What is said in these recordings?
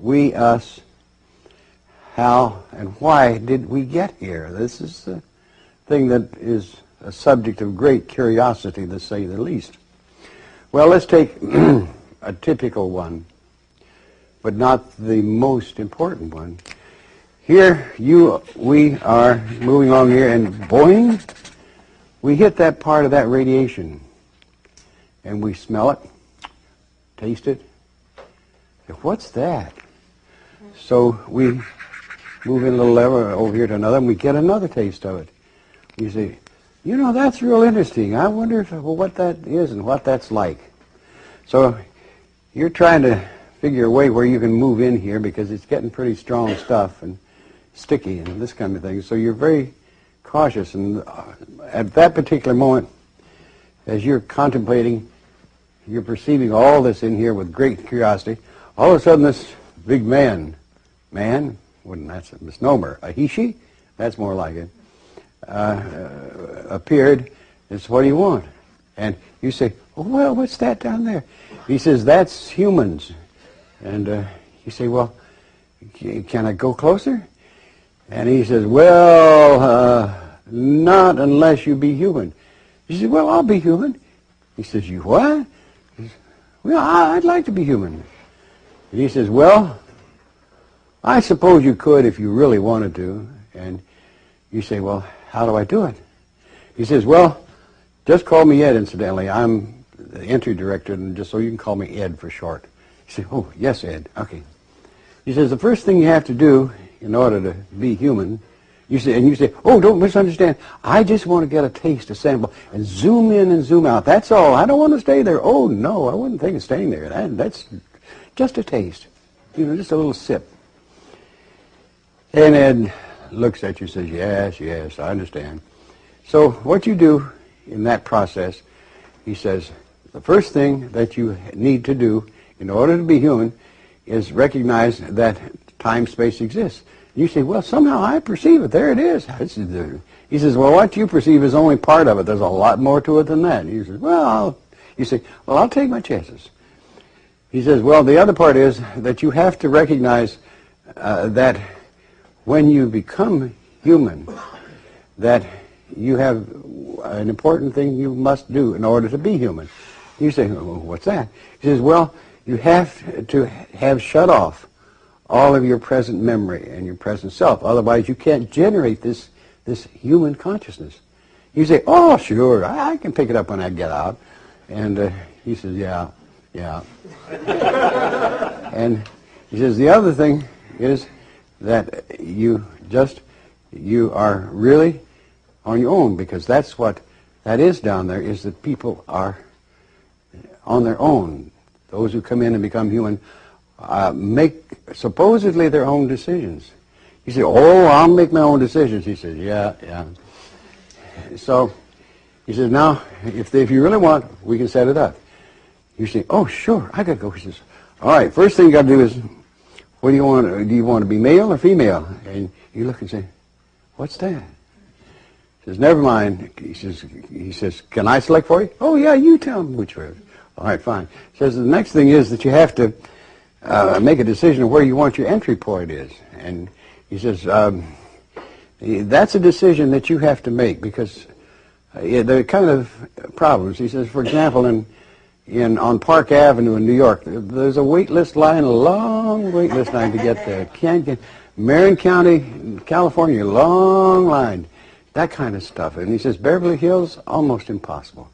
we, us, how, and why did we get here? This is the thing that is a subject of great curiosity, to say the least. Well, let's take a typical one, but not the most important one. Here, we are moving along here, and boing, we hit that part of that radiation, and we smell it, taste it. What's that? So we move in a little lever over here to another, and we get another taste of it. You say, you know, that's real interesting. I wonder what that is and what that's like. So you're trying to figure a way where you can move in here because it's getting pretty strong stuff and sticky and this kind of thing. So you're very cautious. And at that particular moment, as you're contemplating, you're perceiving all this in here with great curiosity. All of a sudden, this big man, that's a misnomer, a he-she, that's more like it, appeared. It's, what do you want? And you say, oh, well, what's that down there? He says, that's humans. And you say, well, can I go closer? And he says, well, not unless you be human. You say, well, I'll be human. He says, you what? He says, well, I'd like to be human. And he says, well, I suppose you could if you really wanted to. And you say, well, how do I do it? He says, well, just call me Ed, incidentally. I'm the entry director, and just so you can call me Ed for short. You say, oh, yes, Ed. Okay. He says, the first thing you have to do in order to be human, you say, oh, don't misunderstand. I just want to get a taste, a sample, and zoom in and zoom out. That's all. I don't want to stay there. Oh, no, I wouldn't think of staying there. That's just a taste. You know, just a little sip. And Ed looks at you and says, yes, I understand. So what you do in that process, he says, the first thing that you need to do in order to be human is recognize that time-space exists. You say, well, somehow I perceive it. There it is. He says, well, what you perceive is only part of it. There's a lot more to it than that. And you say, well, I'll take my chances. He says, well, the other part is that you have to recognize that when you become human, that you have an important thing you must do in order to be human. You say, well, what's that? He says, well, you have to have shut off all of your present memory and your present self. Otherwise, you can't generate this human consciousness. You say, oh, sure, I can pick it up when I get out. And he says, yeah. And he says, the other thing is that you are really on your own, because that's what that is down there, is that people are on their own. Those who come in and become human make supposedly their own decisions. You say, oh, I'll make my own decisions. He says, yeah. So he says, now, if you really want, we can set it up. You say, oh, sure, I got to go. He says, all right, first thing you got to do is, what do you want? Do you want to be male or female? And you look and say, what's that? He says, never mind. He says, can I select for you? Oh, yeah, you tell me which way. All right, fine. He says, the next thing is that you have to make a decision of where you want your entry point is. And he says, that's a decision that you have to make, because there are kind of problems. He says, for example, on Park Avenue in New York, there's a wait list line, a long wait list line to get there. Can't get Marin County, California, long line, that kind of stuff. And he says, Beverly Hills, almost impossible.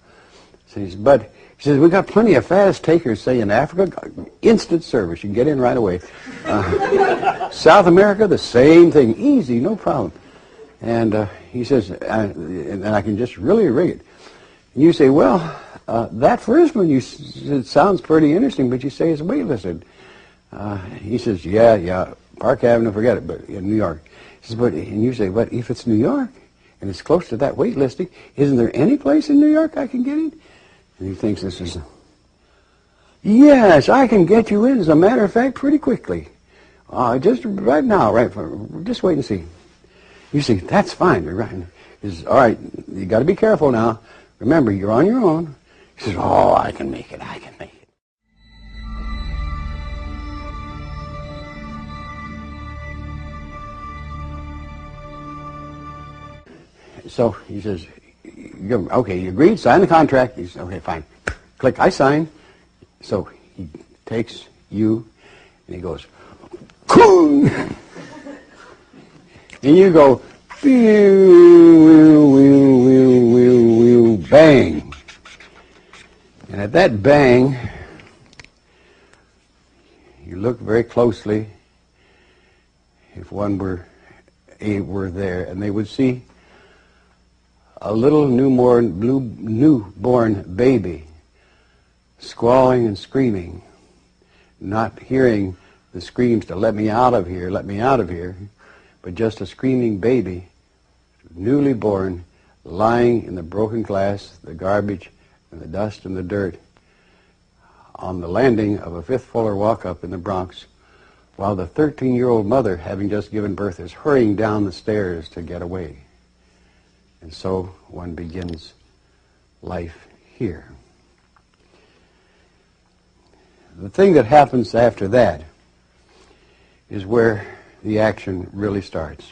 But he says, we've got plenty of fast takers, say, in Africa, instant service. You can get in right away. South America, the same thing. Easy, no problem. And he says, and I can just really rig it. And you say, well, that first one, it sounds pretty interesting, but you say it's waitlisted. He says, yeah, Park Avenue, forget it, but in New York. He says, and you say, but if it's New York, and it's close to that wait listing, isn't there any place in New York I can get in? And he thinks this is, yes, I can get you in, as a matter of fact, pretty quickly. Just right now, just wait and see. You see, that's fine. Right. He says, all right, you got to be careful now. Remember, you're on your own. He says, oh, I can make it. so he says, okay, you agreed, sign the contract. He says, okay, fine. Click, I sign. So he takes you, and he goes, Koon! And you go, bang. And at that bang, you look very closely, if one were there, and they would see a little newborn baby squalling and screaming, not hearing the screams to let me out of here, but just a screaming baby, newly born, lying in the broken glass, the garbage, and the dust and the dirt on the landing of a fifth-floor walk-up in the Bronx, while the 13-year-old mother, having just given birth, is hurrying down the stairs to get away. And so one begins life here. The thing that happens after that is where the action really starts.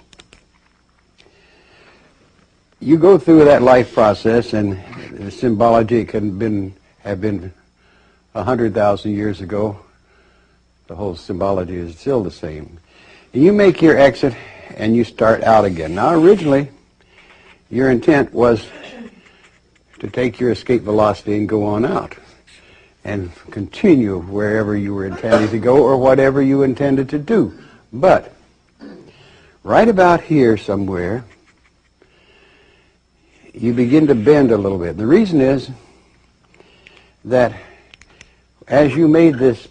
You go through that life process, and the symbology can have been 100,000 years ago. The whole symbology is still the same. And you make your exit, and you start out again. Now, originally, your intent was to take your escape velocity and go on out and continue wherever you were intending to go or whatever you intended to do. But right about here somewhere, you begin to bend a little bit. The reason is that as you made this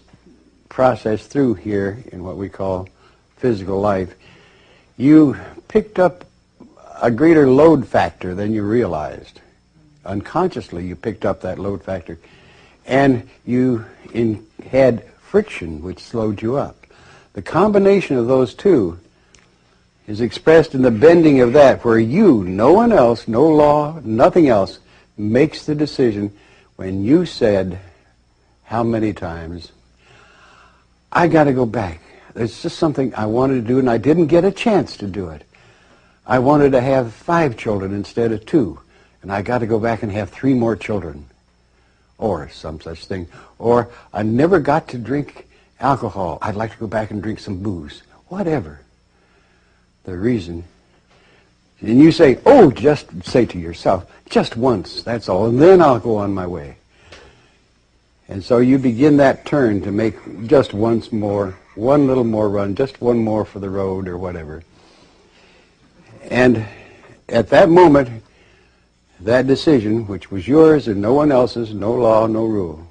process through here in what we call physical life, you picked up a greater load factor than you realized. Unconsciously, you picked up that load factor, and you had friction, which slowed you up. The combination of those two is expressed in the bending of that, where you, no one else, no law, nothing else, makes the decision when you said, how many times, I got to go back. It's just something I wanted to do, and I didn't get a chance to do it. I wanted to have 5 children instead of 2, and I got to go back and have 3 more children, or some such thing. Or I never got to drink alcohol. I'd like to go back and drink some booze. Whatever the reason. And you say, oh, just say to yourself, just once, that's all, and then I'll go on my way. And so you begin that turn to make just once more, one little more run, just one more for the road or whatever. And at that moment, that decision, which was yours and no one else's, no law, no rule,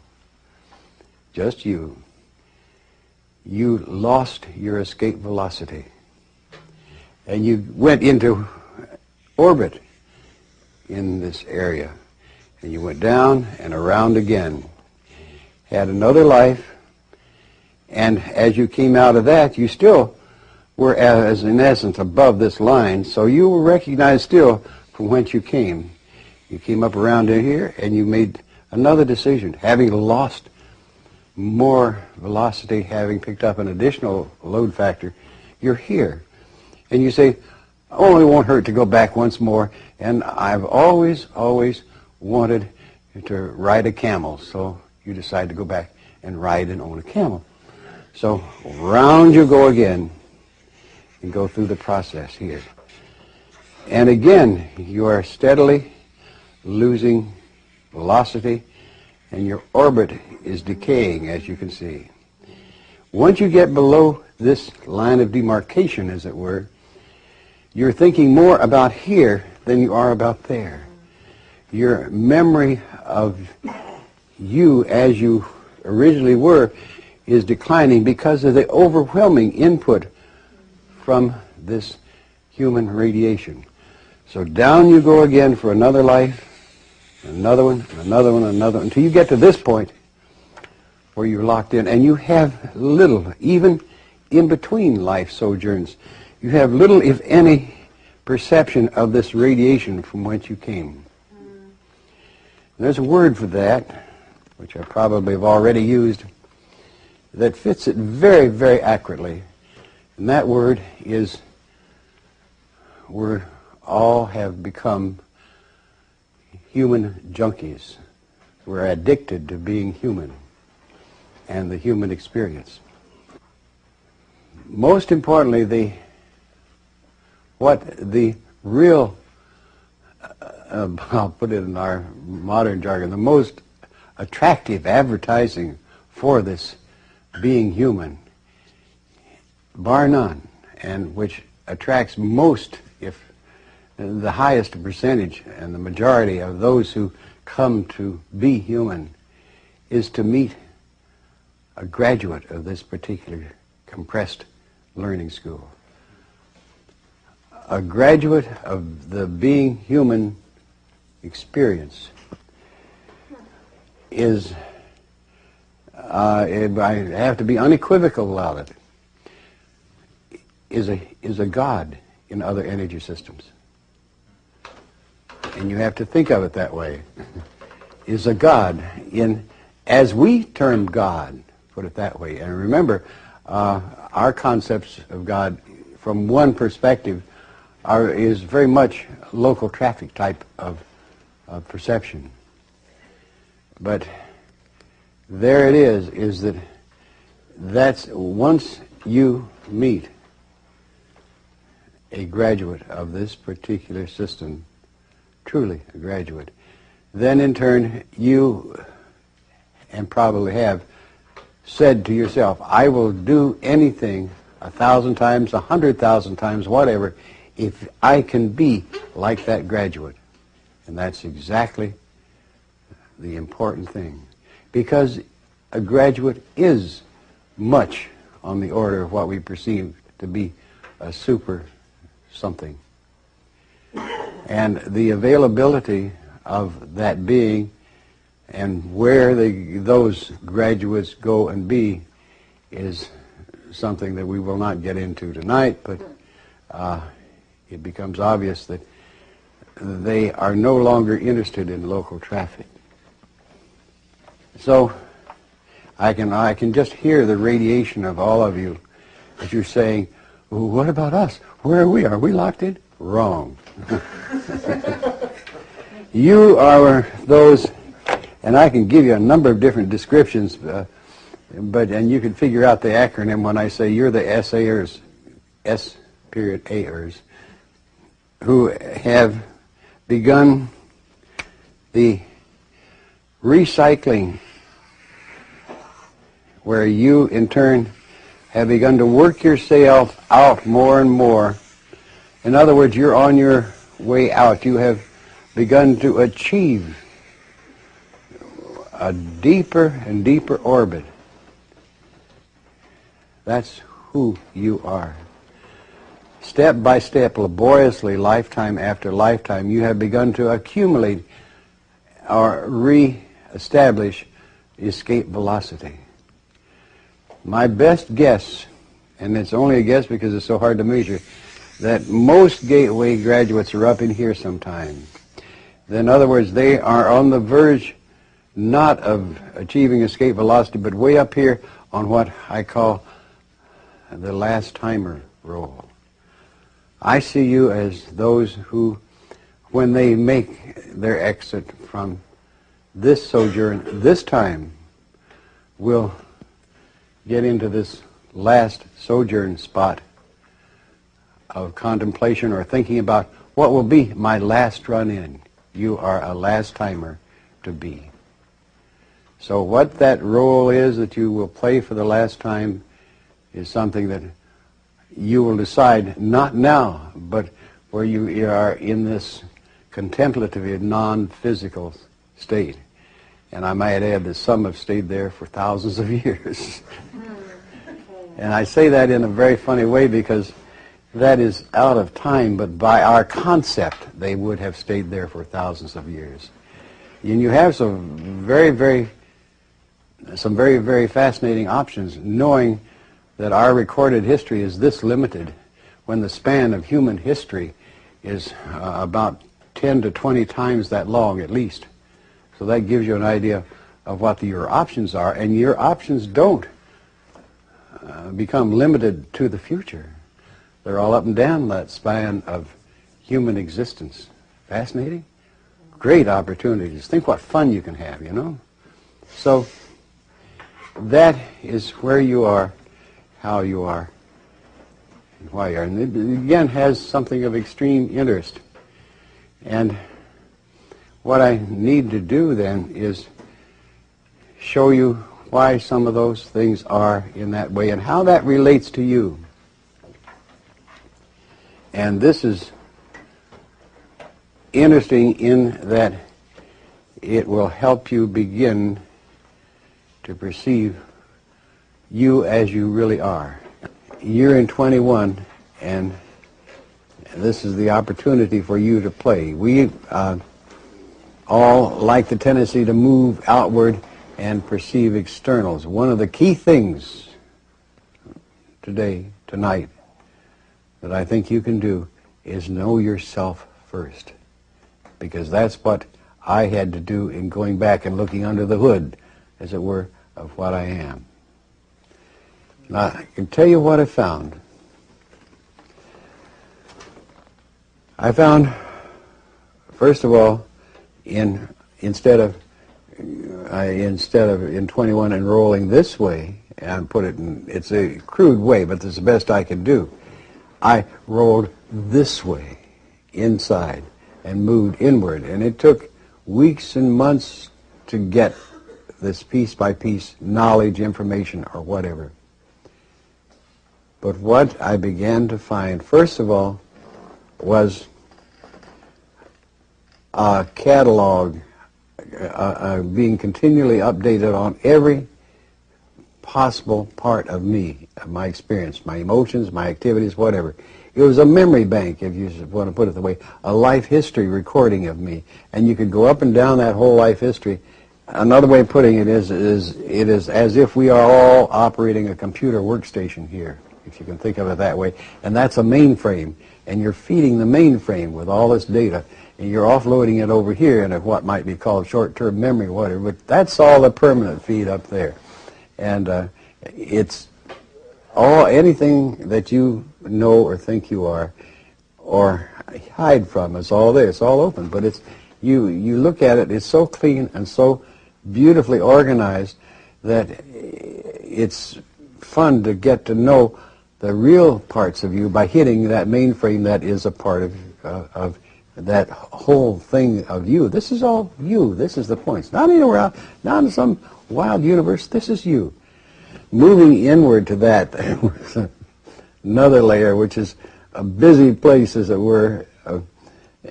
just you lost your escape velocity. And you went into orbit in this area. And you went down and around again. Had another life. And as you came out of that, you still were, as in essence, above this line. So you were recognized still from whence you came. You came up around in here, and you made another decision. Having lost more velocity, having picked up an additional load factor, you're here. And you say, oh, it won't hurt to go back once more. And I've always wanted to ride a camel. So you decide to go back and ride and own a camel. So round you go again and go through the process here. And again, you are steadily losing velocity, and your orbit is decaying, as you can see. Once you get below this line of demarcation, as it were, you're thinking more about here than you are about there. Your memory of you as you originally were is declining because of the overwhelming input from this human radiation. So down you go again for another life, another one, another one, another one, until you get to this point where you're locked in, and you have little, even in between life sojourns, you have little, if any, perception of this radiation from whence you came. There's a word for that, which I probably have already used, that fits it very, very accurately. And that word is, we're all have become human junkies. We're addicted to being human and the human experience. Most importantly, what the real, I'll put it in our modern jargon, the most attractive advertising for this being human, bar none, and which attracts most, if the highest percentage and the majority of those who come to be human, is to meet a graduate of this particular compressed learning school. A graduate of the being human experience is, I have to be unequivocal about it, is a God in other energy systems. And you have to think of it that way. Is a God in, as we term God, put it that way. And remember, our concepts of God from one perspective is very much local traffic type of perception. But there it is that that's once you meet a graduate of this particular system, truly a graduate, then in turn you, and probably have, said to yourself, I will do anything 1,000 times, 100,000 times, whatever, if I can be like that graduate. And that's exactly the important thing. Because a graduate is much on the order of what we perceive to be a super something. And the availability of that being and where those graduates go and be is something that we will not get into tonight, but it becomes obvious that they are no longer interested in local traffic. So I can just hear the radiation of all of you as you're saying, well, what about us? Where are we? Are we locked in? Wrong. You are those, and I can give you a number of different descriptions, and you can figure out the acronym when I say you're the SAers, S.A.ers, who have begun the recycling, where you in turn have begun to work yourself out more and more. In other words, you're on your way out. You have begun to achieve a deeper and deeper orbit. That's who you are. Step by step, laboriously, lifetime after lifetime, you have begun to accumulate or re-establish escape velocity. My best guess, and it's only a guess because it's so hard to measure, that most gateway graduates are up in here sometime. In other words, they are on the verge not of achieving escape velocity, but way up here on what I call the last timer role. I see you as those who, when they make their exit from this sojourn, this time, will get into this last sojourn spot of contemplation or thinking about what will be my last run in. You are a last timer to be. So what that role is that you will play for the last time is something that you will decide, not now, but where you are in this contemplative, non-physical state. And I might add that some have stayed there for thousands of years. And I say that in a very funny way because that is out of time, but by our concept, they would have stayed there for thousands of years. And you have some very, very fascinating options, knowing that our recorded history is this limited, when the span of human history is about 10 to 20 times that long at least. So that gives you an idea of what your options are, and your options don't become limited to the future. They're all up and down that span of human existence. Fascinating? Great opportunities. Think what fun you can have, you know? So that is where you are, how you are, and why you are. And it again has something of extreme interest. And what I need to do then is show you why some of those things are in that way and how that relates to you. And this is interesting in that it will help you begin to perceive you as you really are. You're in 21, and this is the opportunity for you to play. We all like the tendency to move outward and perceive externals. One of the key things tonight, that I think you can do is know yourself first. Because that's what I had to do in going back and looking under the hood, as it were, of what I am. Now, I can tell you what I found. I found, first of all, instead of in 21 enrolling this way, and put it in, it's a crude way, but it's the best I can do. I rolled this way, inside, and moved inward. And it took weeks and months to get this piece by piece knowledge, information, or whatever. But what I began to find, first of all, was a catalog being continually updated on every possible part of me, of my experience, my emotions, my activities, whatever. It was a memory bank, if you want to put it that way, a life history recording of me. And you could go up and down that whole life history. Another way of putting it is it is as if we are all operating a computer workstation here, if you can think of it that way. And that's a mainframe. And you're feeding the mainframe with all this data. And you're offloading it over here into what might be called short-term memory, whatever. But that's all the permanent feed up there. And it's all, anything that you know or think you are or hide from is all there. It's all open. But it's you look at it, it's so clean and so beautifully organized that it's fun to get to know the real parts of you by hitting that mainframe that is a part of that whole thing of you. This is all you. This is the points. Not anywhere else, not in some wild universe. This is you. Moving inward to that, another layer, which is a busy place, as it were,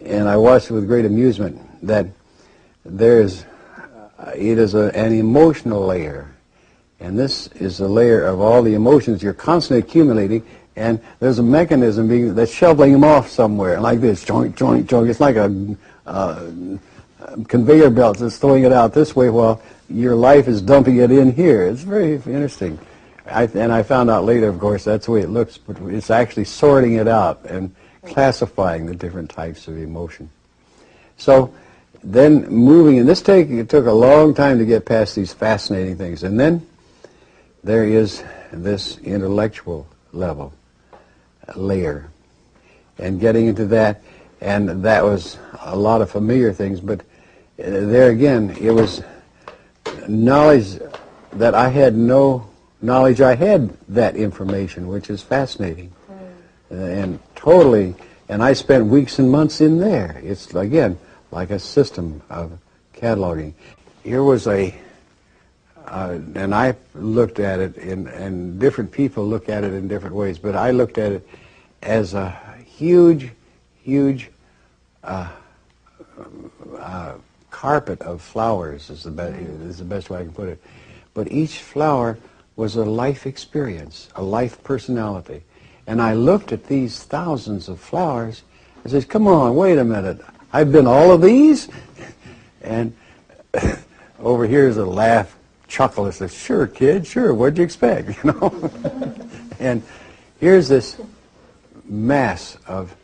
and I watched with great amusement that it is an emotional layer. And this is a layer of all the emotions you're constantly accumulating, and there's a mechanism that's shoveling them off somewhere, like this, joint, joint, joint. It's like a conveyor belt that's throwing it out this way while your life is dumping it in here. It's very interesting. And I found out later, of course, that's the way it looks, but it's actually sorting it out and classifying the different types of emotion. So then moving, and it took a long time to get past these fascinating things. And then there is this intellectual level, layer, and getting into that, and that was a lot of familiar things, but there again, it was knowledge that I had no knowledge I had that information, which is fascinating. And totally, and I spent weeks and months in there. It's, again, like a system of cataloging. Here was and I looked at it, and different people look at it in different ways, but I looked at it as a huge, huge carpet of flowers, is the best way I can put it. But each flower was a life experience, a life personality. And I looked at these thousands of flowers and said, come on, wait a minute, I've been all of these? And over here is a laugh, chuckle. I said, sure, kid, sure, what'd you expect, you know? And here's this mass of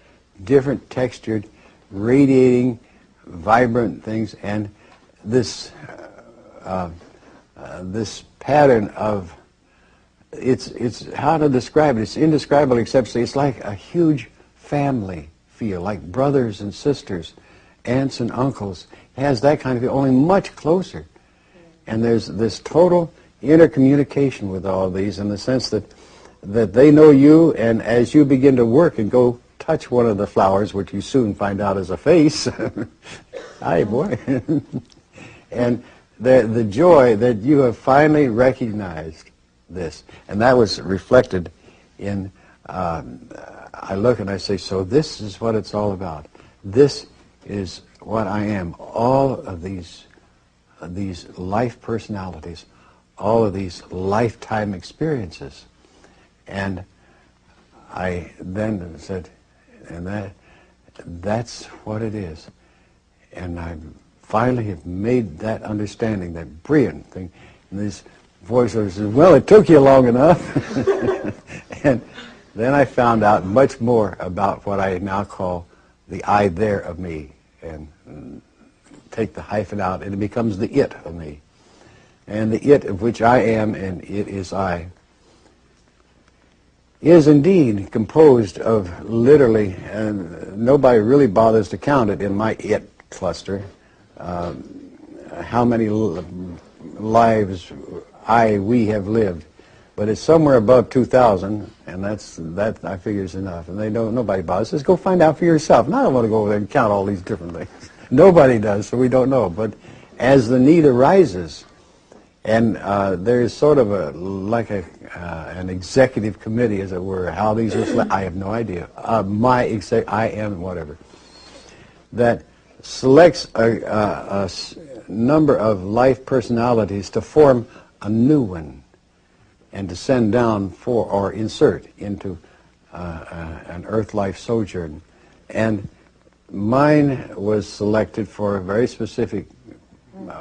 different textured, radiating, vibrant things, and this this pattern of, it's how to describe it. It's indescribable, except it's like a huge family feel, like brothers and sisters, aunts and uncles. It has that kind of feel, only much closer. And there's this total intercommunication with all these in the sense that they know you, and as you begin to work and go touch one of the flowers, which you soon find out is a face, hi boy, and the joy that you have finally recognized this. And that was reflected in, I look and I say, so this is what it's all about. This is what I am. All of these life personalities, all of these lifetime experiences. And I then said, and that's what it is. And I finally have made that understanding, that brilliant thing. And this voiceover says, well, it took you long enough. And then I found out much more about what I now call the I there of me. And take the hyphen out, and it becomes the it of me. And the it of which I am, and it is I, is indeed composed of literally, and nobody really bothers to count it in my it cluster, how many lives we have lived. But it's somewhere above 2,000, and that I figure is enough. And nobody bothers. Says, go find out for yourself. And I don't want to go over there and count all these different things. Nobody does, so we don't know. But as the need arises, and there's sort of an executive committee, as it were, how these are I have no idea. I am whatever. That selects a number of life personalities to form a new one, and to send down for or insert into an earth life sojourn. And mine was selected for a very specific,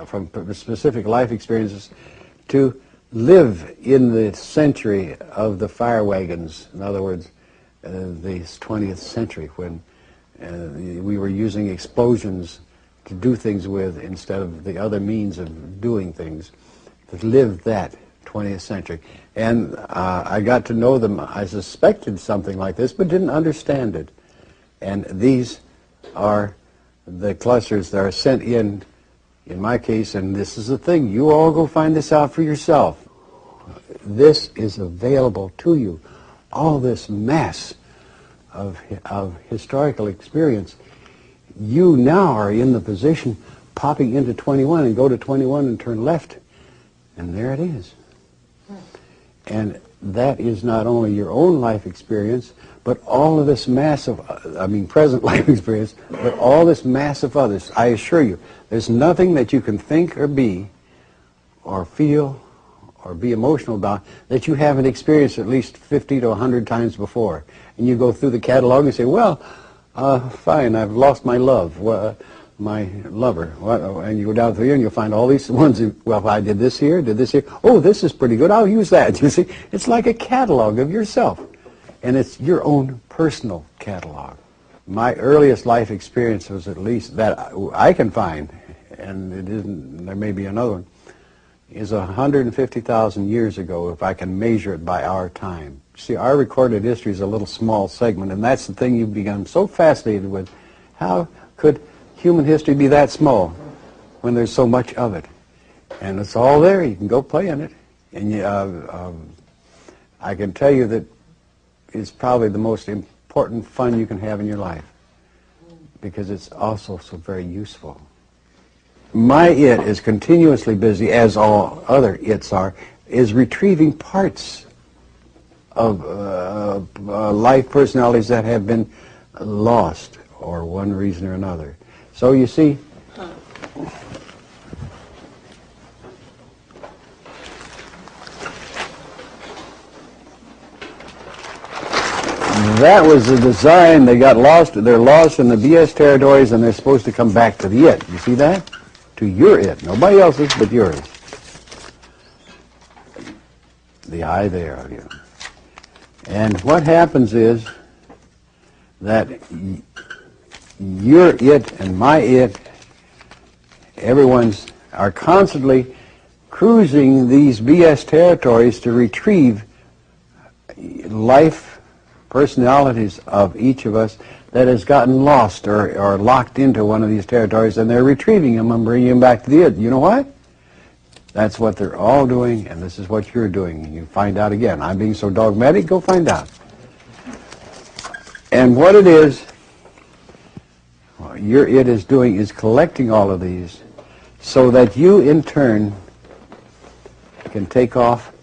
from specific life experiences, to live in the century of the fire wagons. In other words, the 20th century, when we were using explosions to do things with instead of the other means of doing things, to live that 20th century. And I got to know them. I suspected something like this, but didn't understand it. And these are the clusters that are sent in my case, and this is the thing. You all go find this out for yourself. This is available to you. All this mass of historical experience. You now are in the position popping into 21 and go to 21 and turn left, and there it is. And that is not only your own life experience, but all of this mass of, present life experience, but all this mass of others. I assure you, there's nothing that you can think or be, or feel, or be emotional about that you haven't experienced at least 50 to 100 times before. And you go through the catalog and say, well, fine, I've lost my love. My lover, and you go down through here and you'll find all these ones, well, I did this here, oh, this is pretty good, I'll use that. You see, it's like a catalog of yourself, and it's your own personal catalog. My earliest life experience was, at least that I can find, and it isn't, there may be another one, is 150,000 years ago, if I can measure it by our time. See, our recorded history is a little small segment, and that's the thing you've become so fascinated with. How could human history be that small when there's so much of it? And it's all there. You can go play in it. And I can tell you that it's probably the most important fun you can have in your life, because it's also so very useful. My it is continuously busy, as all other its are, is retrieving parts of life personalities that have been lost for one reason or another. So you see, that was the design. They got lost. They're lost in the BS territories, and they're supposed to come back to the it. You see that? To your it. Nobody else's but yours. The I there of you. And what happens is that your it and my it, everyone's, are constantly cruising these BS territories to retrieve life personalities of each of us that has gotten lost or locked into one of these territories, and they're retrieving them and bringing them back to the id. You know why? That's what they're all doing, and this is what you're doing. And you find out again. I'm being so dogmatic, go find out. And what it is, your id is doing is collecting all of these so that you, in turn, can take off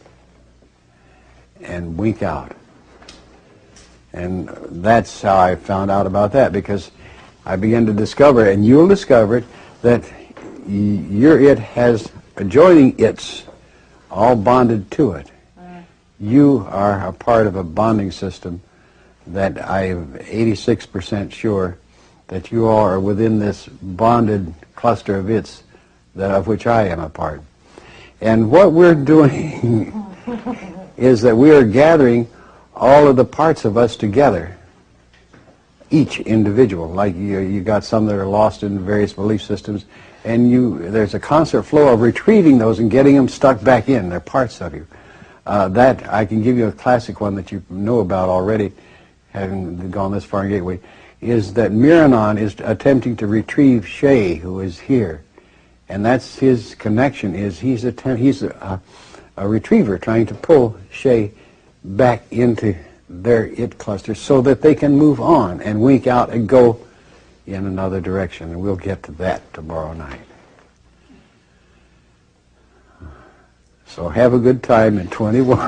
and wink out. And that's how I found out about that, because I began to discover, and you'll discover it, that your it has adjoining its all bonded to it. You are a part of a bonding system that I'm 86% sure that you all are within this bonded cluster of its, of which I am a part. And what we're doing is that we are gathering all of the parts of us together, each individual. Like you got some that are lost in various belief systems, and there's a constant flow of retrieving those and getting them stuck back in. They're parts of you. That, I can give you a classic one that you know about already, having gone this far in Gateway, is that Miranon is attempting to retrieve Shay, who is here. And that's his connection, is he's a retriever trying to pull Shay back into their it cluster so that they can move on and wink out and go in another direction. And we'll get to that tomorrow night. So have a good time in 21.